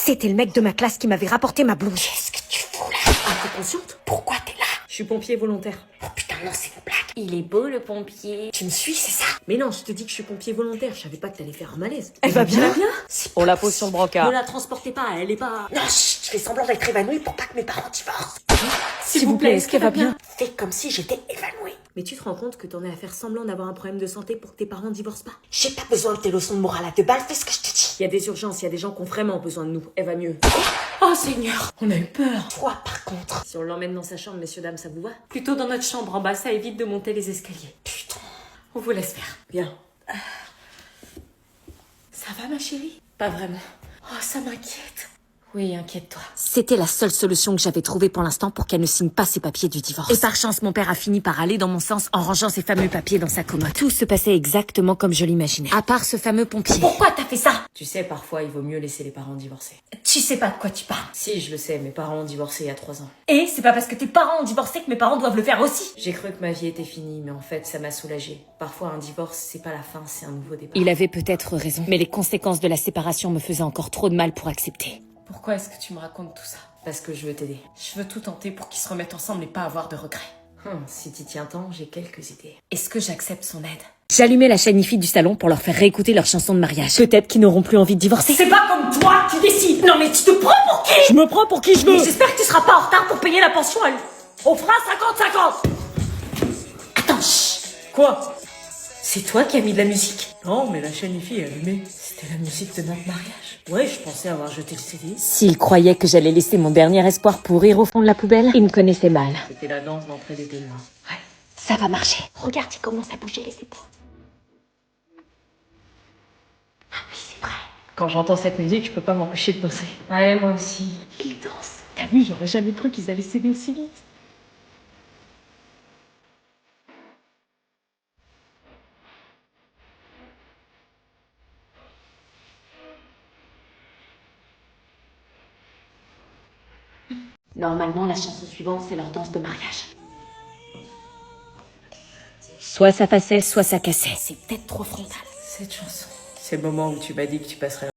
C'était le mec de ma classe qui m'avait rapporté ma blouse. Qu'est-ce que tu fous là? Ah, t'es consciente? Pourquoi t'es là? Je suis pompier volontaire. Oh putain, non, c'est une blague. Il est beau le pompier. Tu me suis, c'est ça? Mais non, je te dis que je suis pompier volontaire. Je savais pas que t'allais faire un malaise. Elle va bien? On la pose sur le brancard. Ne la transportez pas, elle est pas... Non, chut, je fais semblant d'être évanouie pour pas que mes parents divorcent. S'il vous plaît, est-ce qu'elle va bien? Fais comme si j'étais évanouie. Mais tu te rends compte que t'en es à faire semblant d'avoir un problème de santé pour que tes parents divorcent pas? J'ai pas besoin de tes leçons de morale à 2 balles, fais ce que je te dis. Il y a des urgences, il y a des gens qui ont vraiment besoin de nous. Elle va mieux. Oh Seigneur, On a eu peur. toi par contre. Si on l'emmène dans sa chambre, messieurs, dames, ça vous va? Plutôt dans notre chambre en bas, ça évite de monter les escaliers. Putain, on vous laisse faire. Bien. Ça va ma chérie? Pas vraiment. Oh, ça m'inquiète. Oui, inquiète-toi. C'était la seule solution que j'avais trouvée pour l'instant pour qu'elle ne signe pas ses papiers du divorce. Et par chance, mon père a fini par aller dans mon sens en rangeant ses fameux papiers dans sa commode. Tout se passait exactement comme je l'imaginais. À part ce fameux pompier. Pourquoi t'as fait ça? Tu sais, parfois, il vaut mieux laisser les parents divorcer. Tu sais pas de quoi tu parles. Si, je le sais, mes parents ont divorcé il y a 3 ans. Et c'est pas parce que tes parents ont divorcé que mes parents doivent le faire aussi. J'ai cru que ma vie était finie, mais en fait, ça m'a soulagée. Parfois, un divorce, c'est pas la fin, c'est un nouveau départ. Il avait peut-être raison, mais les conséquences de la séparation me faisaient encore trop de mal pour accepter. Pourquoi est-ce que tu me racontes tout ça? Parce que je veux t'aider. Je veux tout tenter pour qu'ils se remettent ensemble et pas avoir de regrets. Si t'y tiens tant, j'ai quelques idées. Est-ce que j'accepte son aide? J'allumais la chaîne IFI du salon pour leur faire réécouter leur chanson de mariage. Peut-être qu'ils n'auront plus envie de divorcer. C'est pas comme toi qui décides. Non mais tu te prends pour qui? Je me prends pour qui je veux. Mais j'espère que tu seras pas en retard pour payer la pension à lui. On fera 50-50. Attends, chut. Quoi? C'est toi qui as mis de la musique? Non, mais la chaîne IFI est allumée. C'était la musique de notre mariage. Ouais, je pensais avoir jeté le CD. S'ils croyaient que j'allais laisser mon dernier espoir pourrir au fond de la poubelle, ils me connaissaient mal. C'était la danse d'entrée des témoins. Ouais, ça va marcher. Regarde, il commence à bouger les épaules. Ah oui, c'est vrai. Quand j'entends cette musique, je peux pas m'empêcher de bosser. Ouais, moi aussi. Ils dansent. T'as vu, j'aurais jamais cru qu'ils allaient s'aimer aussi vite. Normalement, la chanson suivante, c'est leur danse de mariage. Soit ça passait, soit ça cassait. C'est peut-être trop frontal. Cette chanson. C'est le moment où tu m'as dit que tu passerais.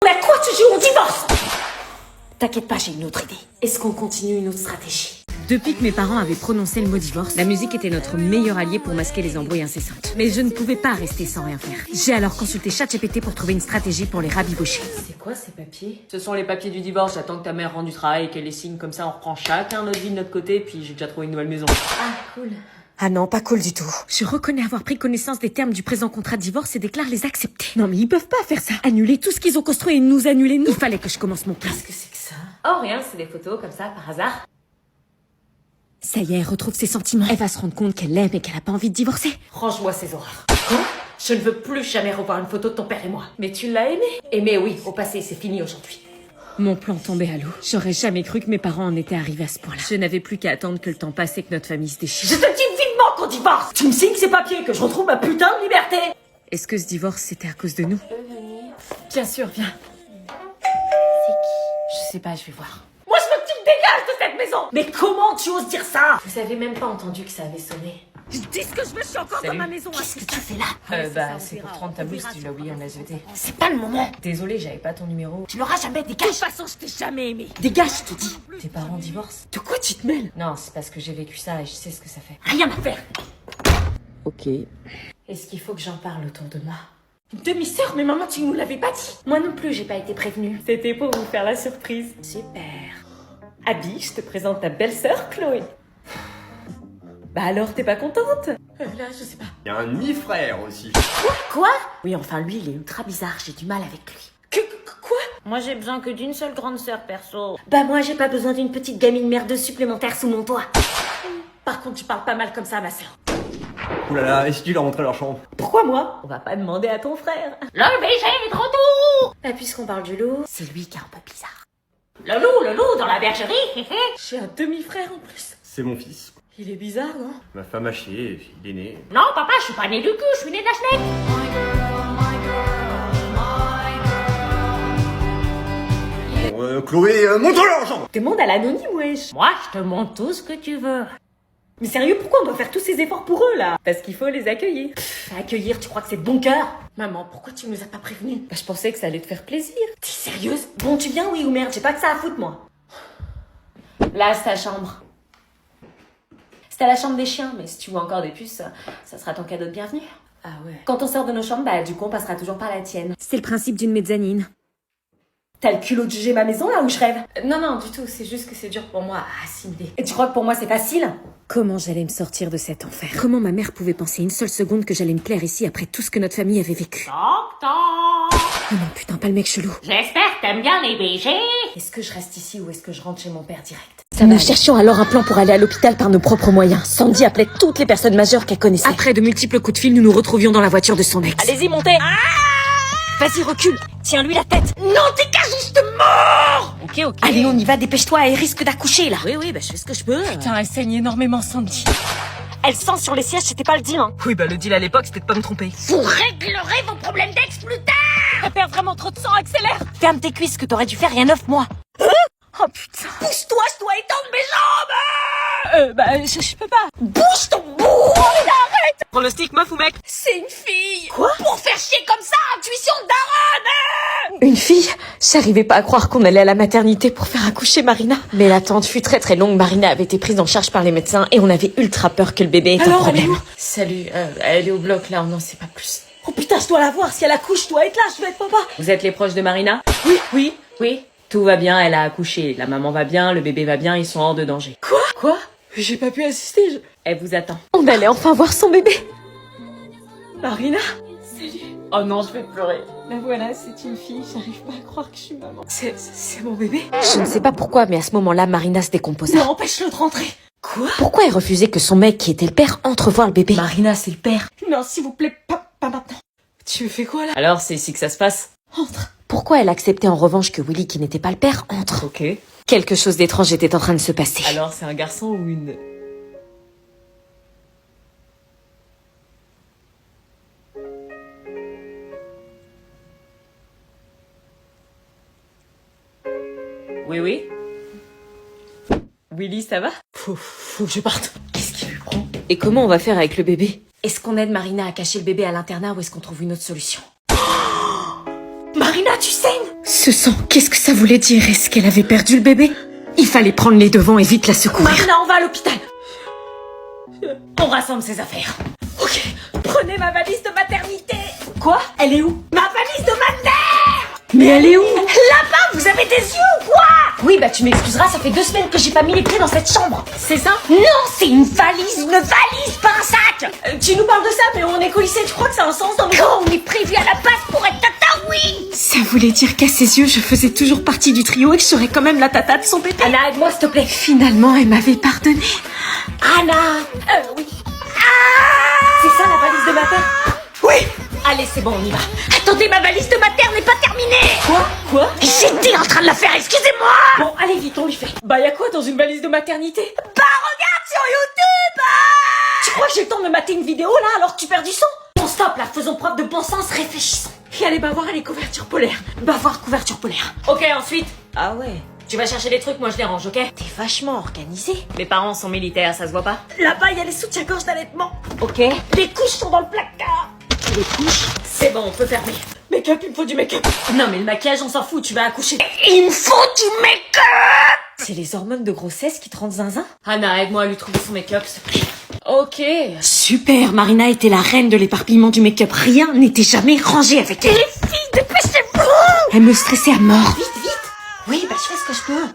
Mais à quoi tu joues? On divorce! T'inquiète pas, j'ai une autre idée. Est-ce qu'on continue une autre stratégie? Depuis que mes parents avaient prononcé le mot divorce, la musique était notre meilleur allié pour masquer les embrouilles incessantes. Mais je ne pouvais pas rester sans rien faire. J'ai alors consulté ChatGPT pour trouver une stratégie pour les rabibocher. C'est quoi ces papiers? Ce sont les papiers du divorce. J'attends que ta mère rende du travail et qu'elle les signe. Comme ça, on reprend chacun notre vie de notre côté. Puis j'ai déjà trouvé une nouvelle maison. Ah, cool. Ah non, pas cool du tout. Je reconnais avoir pris connaissance des termes du présent contrat de divorce et déclare les accepter. Non mais ils peuvent pas faire ça. Annuler tout ce qu'ils ont construit et nous annuler nous. Il fallait que je commence mon plan. Qu'est-ce que c'est que ça? Oh, rien, c'est des photos comme ça, par hasard. Ça y est, elle retrouve ses sentiments. Elle va se rendre compte qu'elle l'aime et qu'elle a pas envie de divorcer. Range-moi ces horreurs. Quoi? Je ne veux plus jamais revoir une photo de ton père et moi. Mais tu l'as aimé? Aimé, oui, au passé, c'est fini aujourd'hui. Mon plan tombait à l'eau. J'aurais jamais cru que mes parents en étaient arrivés à ce point-là. Je n'avais plus qu'à attendre que le temps passe et que notre famille se déchire. Je te dis vivement qu'on divorce! Tu me signes ces papiers, que je retrouve ma putain de liberté! Est-ce que ce divorce, c'était à cause de nous? Bien sûr, viens. C'est qui? Je sais pas, je vais voir. Moi, je veux que tu te dégages de cette maison! Mais comment tu oses dire ça? Vous avez même pas entendu que ça avait sonné. Je dis ce que je veux, je suis encore Salut. dans ma maison. Qu'est-ce que tu fais là? C'est pour te rendre ta blouse, tu l'as oublié en SVT. C'est pas le moment. Désolé, j'avais pas ton numéro. Tu l'auras jamais, De dégage! toute façon, je t'ai jamais aimé. Dégage, je te dis! Tes parents divorcent? De quoi tu te mêles? Non, c'est parce que j'ai vécu ça et je sais ce que ça fait. Rien à faire! Ok. Est-ce qu'il faut que j'en parle autour de moi? Une demi-sœur, mais maman, tu nous l'avais pas dit! Moi non plus, j'ai pas été prévenue. C'était pour vous faire la surprise. Super. Abby, je te présente ta belle-sœur, Chloé. Bah alors, t'es pas contente? Là, je sais pas. Il y a un demi-frère aussi. Quoi? Oui, enfin, lui, il est ultra bizarre, j'ai du mal avec lui. Quoi? Moi, j'ai besoin que d'une seule grande sœur, perso. Bah moi, j'ai pas besoin d'une petite gamine merdeuse supplémentaire sous mon toit. Par contre, tu parles pas mal comme ça, ma sœur. Ouh là là, et si tu leur montrais leur chambre? Pourquoi moi? On va pas demander à ton frère. Le BG est de retour! Bah, puisqu'on parle du loup, c'est lui qui est un peu bizarre. Le loup dans la bergerie. J'ai un demi-frère en plus. C'est mon fils. Il est bizarre, non? Ma femme a chié, il est né. Non, papa, je suis pas née du cul, je suis née de la schneck. Chloé, montre-leur leur chambre. Demande à l'anonyme, wesh. Moi, je te montre tout ce que tu veux. Mais sérieux, pourquoi on doit faire tous ces efforts pour eux, là? Parce qu'il faut les accueillir. Accueillir, tu crois que c'est de bon cœur? Maman, pourquoi tu nous as pas prévenus? Bah, je pensais que ça allait te faire plaisir. T'es sérieuse? Bon, tu viens, oui ou merde? J'ai pas que ça à foutre, moi. Là, c'est ta chambre. C'était la chambre des chiens, mais si tu vois encore des puces, ça sera ton cadeau de bienvenue. Ah ouais. Quand on sort de nos chambres, bah, du coup, on passera toujours par la tienne. C'est le principe d'une mezzanine. T'as le culot de juger ma maison, là, où je rêve? Non, du tout, c'est juste que c'est dur pour moi à assimiler. Et tu crois que pour moi, c'est facile? Comment j'allais me sortir de cet enfer? Comment ma mère pouvait penser une seule seconde que j'allais me plaire ici après tout ce que notre famille avait vécu? Oh non, putain, pas le mec chelou. J'espère que t'aimes bien les BG. Est-ce que je reste ici ou est-ce que je rentre chez mon père direct? Nous cherchions alors un plan pour aller à l'hôpital par nos propres moyens. Sandy appelait toutes les personnes majeures qu'elle connaissait. Après de multiples coups de fil, nous nous retrouvions dans la voiture de son ex. Allez-y, montez. Vas-y, recule. Tiens-lui la tête. Non, t'es qu'un juste mort! Ok. Allez, on y va, dépêche-toi, elle risque d'accoucher, là. Oui, bah je fais ce que je peux. Putain, elle saigne énormément, Sandy. Elle sent sur les sièges, c'était pas le deal, hein. Oui, bah le deal à l'époque, c'était de pas me tromper. Vous réglerez vos problèmes d'ex plus tard. Elle perd vraiment trop de sang, accélère. Ferme tes cuisses, que t'aurais dû faire il y a 9 mois. Oh putain. Pousse-toi, je dois étendre mes jambes! Bah, je peux pas. Bouge ton bourreau! Arrête! Pronostic, meuf ou mec? C'est une fille! Quoi? Pour faire chier comme ça, intuition de daronne! Une fille? J'arrivais pas à croire qu'on allait à la maternité pour faire accoucher Marina. Mais l'attente fut très très longue. Marina avait été prise en charge par les médecins et on avait ultra peur que le bébé ait un Alors, elle est problème. où? Salut, elle est au bloc là, on n'en sait pas plus. Oh putain, je dois la voir, si elle accouche, je dois être là, je dois être papa! Vous êtes les proches de Marina? Oui. Tout va bien, elle a accouché. La maman va bien, le bébé va bien, ils sont hors de danger. Quoi? J'ai pas pu assister, Elle vous attend. On allait enfin voir son bébé. Marina? Oh non, je vais pleurer. La voilà, c'est une fille, j'arrive pas à croire que je suis maman. C'est mon bébé? Je ne sais pas pourquoi, mais à ce moment-là, Marina se décomposa. Non, empêche-le de rentrer! Quoi? Pourquoi elle refusait que son mec, qui était le père, entre voir le bébé? Marina, c'est le père. Non, s'il vous plaît, pas maintenant. Tu me fais quoi, là? Alors, c'est ici que ça se passe? Entre. Pourquoi elle acceptait en revanche que Willy, qui n'était pas le père, entre? Ok. Quelque chose d'étrange était en train de se passer. Alors, c'est un garçon ou une... Oui. Willy, ça va? Faut que je parte. Qu'est-ce qui lui prend? Et comment on va faire avec le bébé? Est-ce qu'on aide Marina à cacher le bébé à l'internat ou est-ce qu'on trouve une autre solution? Marina, tu saignes! Ce sang, qu'est-ce que ça voulait dire? Est-ce qu'elle avait perdu le bébé? Il fallait prendre les devants et vite la secourir. Marina, on va à l'hôpital! On rassemble ses affaires. Ok, prenez ma valise de maternité! Quoi? Elle est où? Ma valise de ma mère! Mais elle est où? Là-bas, vous avez des yeux ou quoi? Oui, bah tu m'excuseras, ça fait 2 semaines que j'ai pas mis les pieds dans cette chambre. C'est ça? Non, c'est une valise, pas un sac! Tu nous parles de ça, mais on est coincé, tu crois que ça a un sens dans nos... Quand on est prévu à la base pour être tata, oui. Ça voulait dire qu'à ses yeux, je faisais toujours partie du trio et que je serais quand même la tata de son bébé. Anna, aide-moi s'il te plaît. Finalement, elle m'avait pardonné. Anna! Oui. C'est ça la valise de ma mère? Oui! Allez, c'est bon, on y va. Attendez, ma valise de mater n'est pas terminée. Quoi? J'étais en train de la faire, excusez-moi. Bon, allez vite, on lui fait. Bah, y a quoi dans une valise de maternité? Bah, regarde sur YouTube. Tu crois que j'ai le temps de me mater une vidéo là alors que tu perds du sang? Bon, stop là, faisons preuve de bon sens, réfléchissons. Et allez, bah voir les couvertures polaires. Bah voir couverture polaire. Ok, ensuite. Ah ouais, Tu vas chercher les trucs, moi je les range, ok? t'es vachement organisée. Mes parents sont militaires, ça se voit pas? Là-bas, il y a les soutiens-gorge d'allaitement. Ok. Les couches sont dans le placard. Les couches? C'est bon, on peut fermer. Make-up, il me faut du make-up. Non, mais le maquillage, on s'en fout, tu vas accoucher. Il me faut du make-up. C'est les hormones de grossesse qui te rendent zinzin? Anna, aide-moi à lui trouver son make-up, s'il te plaît. Ok. Super, Marina était la reine de l'éparpillement du make-up. Rien n'était jamais rangé avec elle. Les filles, dépêchez-vous. Elle me stressait à mort. Oui, bah je fais ce que je peux.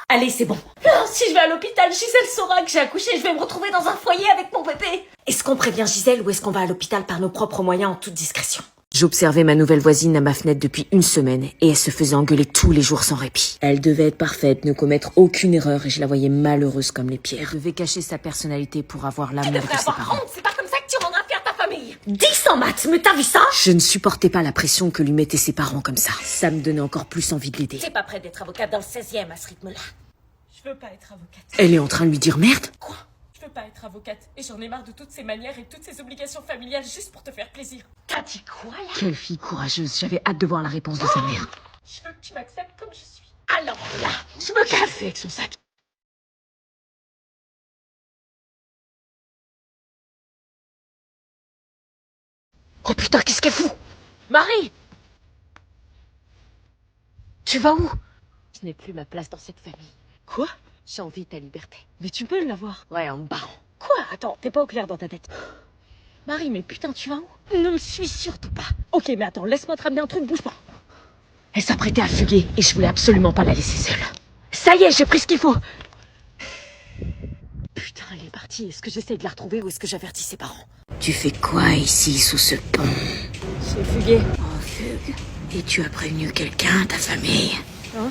Allez, c'est bon. Non, si je vais à l'hôpital, Gisèle saura que j'ai accouché, je vais me retrouver dans un foyer avec mon bébé. Est-ce qu'on prévient Gisèle ou est-ce qu'on va à l'hôpital par nos propres moyens en toute discrétion? J'observais ma nouvelle voisine à ma fenêtre depuis une semaine et elle se faisait engueuler tous les jours sans répit. Elle devait être parfaite, ne commettre aucune erreur et je la voyais malheureuse comme les pierres. Elle devait cacher sa personnalité pour avoir l'amour de ses Avoir parents. honte, c'est pas comme ça que tu rendras fière ta famille. 10 en maths, mais t'as vu ça? Je ne supportais pas la pression que lui mettaient ses parents comme ça. Ça me donnait encore plus envie de l'aider. T'es pas prête d'être avocate dans le 16e à ce rythme-là. Je veux pas être avocate. Elle est en train de lui dire merde. Quoi? Je veux pas être avocate et j'en ai marre de toutes ces manières et toutes ces obligations familiales juste pour te faire plaisir. T'as dit quoi là? Quelle fille courageuse, j'avais hâte de voir la réponse de sa mère. Je veux que tu m'acceptes comme je suis. Alors là, je me casse avec son sac. Oh putain, qu'est-ce qu'elle fout? Marie! Tu vas où? Je n'ai plus ma place dans cette famille. Quoi? J'ai envie de ta liberté. Mais tu peux l'avoir. Ouais, en me barrant. Quoi? Attends, t'es pas au clair dans ta tête. Marie, mais putain, tu vas où? Ne me suis surtout pas. Ok, mais attends, laisse-moi te ramener un truc, bouge pas. Elle s'apprêtait à fuguer et je voulais absolument pas la laisser seule. Ça y est, j'ai pris ce qu'il faut. Putain, elle est partie. Est-ce que j'essaye de la retrouver ou est-ce que j'avertis ses parents? Tu fais quoi ici, sous ce pont? J'ai fugué. Oh, fugue. Et tu as prévenu quelqu'un, ta famille? Hein?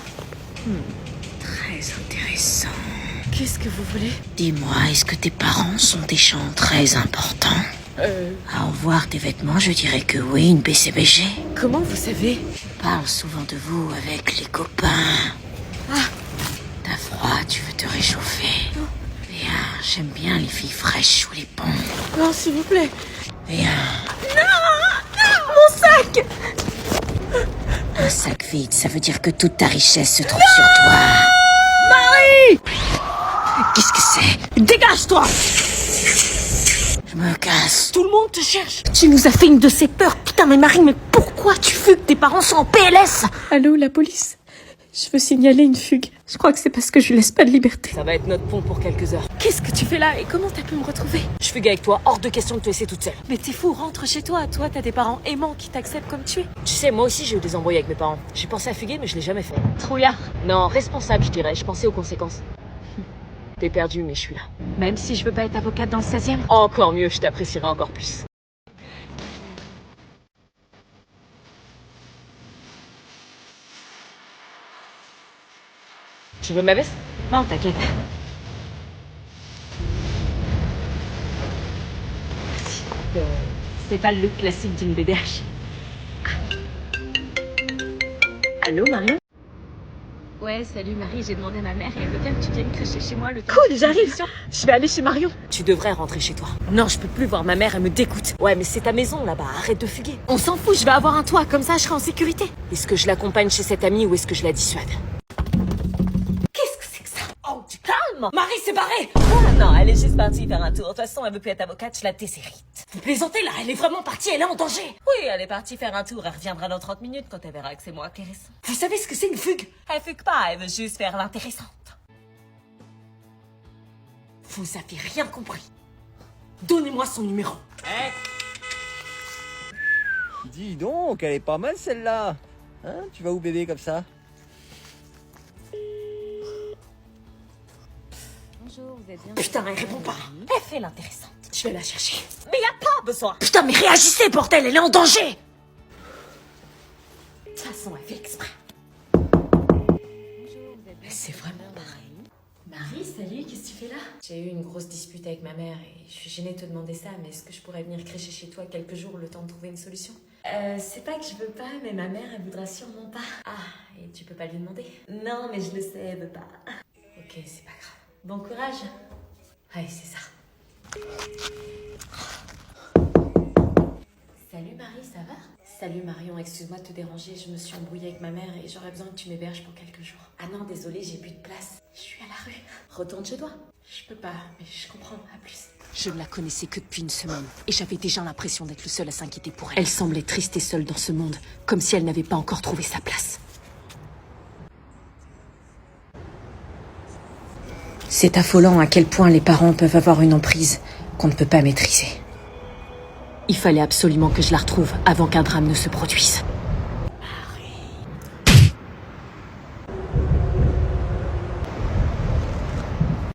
Très intéressant. Qu'est-ce que vous voulez? Dis-moi, est-ce que tes parents sont des gens très importants? À en voir tes vêtements, je dirais que oui, une BCBG. Comment vous savez? On parle souvent de vous avec les copains. Ah. T'as froid, tu veux te réchauffer. Viens, j'aime bien les filles fraîches sous les ponts. Non, s'il vous plaît. Viens. Mon sac! Un sac vide, ça veut dire que toute ta richesse se trouve sur toi. Marie! Qu'est-ce que c'est? Dégage-toi! Je me casse. Tout le monde te cherche. Tu nous as fait une de ces peurs. Putain, mais Marie, mais pourquoi tu fugues? Tes parents sont en PLS. Allô, la police? Je veux signaler une fugue. Je crois que c'est parce que je lui laisse pas de liberté. Ça va être notre pont pour quelques heures. Qu'est-ce que tu fais là et comment t'as pu me retrouver? Je fugue avec toi, hors de question de te laisser toute seule. Mais t'es fou, rentre chez toi. Toi, t'as des parents aimants qui t'acceptent comme tu es. Tu sais, moi aussi j'ai eu des embrouilles avec mes parents. J'ai pensé à fuguer mais je l'ai jamais fait. Trouillard. Non, responsable je dirais, je pensais aux conséquences. T'es perdu mais je suis là. Même si je veux pas être avocate dans le 16e. Encore mieux, je t'apprécierai encore plus. Tu veux ma veste? Non, t'inquiète. C'est pas le look classique d'une BDH. Allô, Marion? Ouais, salut Marie, j'ai demandé à ma mère et elle veut bien que tu viennes crècher chez moi le temps. Cool, j'arrive. Je vais aller chez Marion. Tu devrais rentrer chez toi. Non, je peux plus voir ma mère, elle me dégoûte. Ouais, mais c'est ta maison là-bas, arrête de fuguer. On s'en fout, je vais avoir un toit, comme ça je serai en sécurité. Est-ce que je l'accompagne chez cette amie ou est-ce que je la dissuade? Qu'est-ce que c'est que ça? Oh, du calme! Marie s'est barrée! Ah non, elle est juste partie faire un tour. De toute façon, elle veut plus être avocate, je la déshérite. Vous plaisantez là, elle est vraiment partie, elle est en danger. Oui, elle est partie faire un tour. Elle reviendra dans 30 minutes quand elle verra que c'est moi qui reste. Vous savez ce que c'est une fugue? Elle fugue pas, elle veut juste faire l'intéressante. Vous avez rien compris. Donnez-moi son numéro. Dis donc, elle est pas mal celle-là. Hein, tu vas où bébé comme ça? Bonjour, vous êtes bien? Putain, elle répond pas. Elle fait l'intéressante. Je vais la chercher. Mais y a pas besoin. Putain, mais réagissez, bordel, elle est en danger. De toute façon, elle fait exprès. Mais c'est vraiment pareil. Marie, salut, qu'est-ce que tu fais là? J'ai eu une grosse dispute avec ma mère et je suis gênée de te demander ça, mais est-ce que je pourrais venir crècher chez toi quelques jours le temps de trouver une solution? C'est pas que je veux pas, mais ma mère, elle voudra sûrement pas. Ah, et tu peux pas lui demander? Non, mais je le sais, elle veut pas. Ok, c'est pas grave. Bon courage. Ouais, c'est ça. Salut Marie, ça va? Salut Marion, excuse-moi de te déranger, je me suis embrouillée avec ma mère et j'aurais besoin que tu m'héberges pour quelques jours. Ah non, désolée, j'ai plus de place. Je suis à la rue. Retourne chez toi. Je peux pas, mais je comprends, à plus. Je ne la connaissais que depuis une semaine et j'avais déjà l'impression d'être le seul à s'inquiéter pour elle. Elle semblait triste et seule dans ce monde, comme si elle n'avait pas encore trouvé sa place. C'est affolant à quel point les parents peuvent avoir une emprise qu'on ne peut pas maîtriser. Il fallait absolument que je la retrouve avant qu'un drame ne se produise.